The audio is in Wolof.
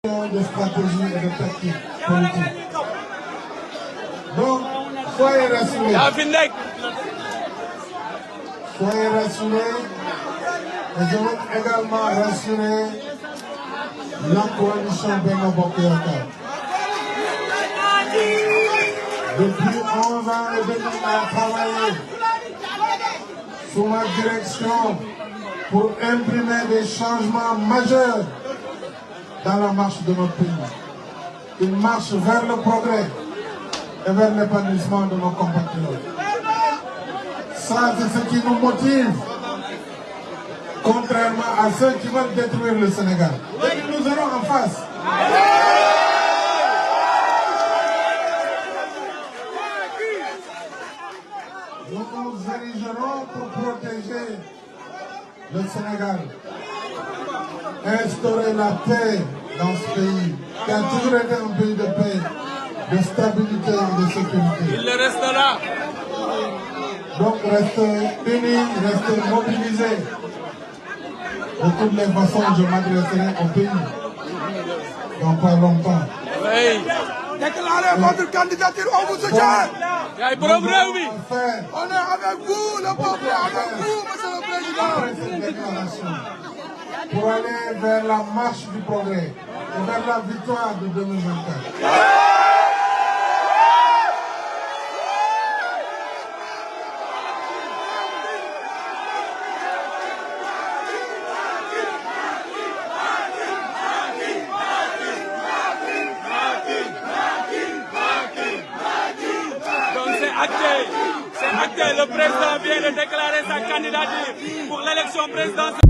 de stratégie et de tactique politique. Donc, soyez rassurés. Soyez rassurés. Et je veux également rassurer la coalition Benno Bokk Yakaar. Depuis 11 ans et demi, on a travaillé sous ma direction pour imprimer des changements majeurs dans la marche de notre pays. Une marche vers le progrès et vers l'épanouissement de nos compatriotes. Ça, c'est ce qui nous motive, contrairement à ceux qui veulent détruire le Sénégal. Et nous allons en face. Nous nous érigerons pour protéger le Sénégal, instaurer la paix dans ce pays, qui a toujours été un pays de paix, de stabilité et de sécurité. Il le restera. Donc restez unis, restez mobilisés. De toutes les façons, je m'adresserai au pays dans pas longtemps. Oui. Déclarez votre candidature, on vous soutient. On est avec vous, le peuple est avec vous, monsieur le président. Après cette déclaration, pour aller vers la marche du progrès et vers la victoire de 2024. C'est acté. Le président vient de déclarer sa candidature pour l'élection présidentielle.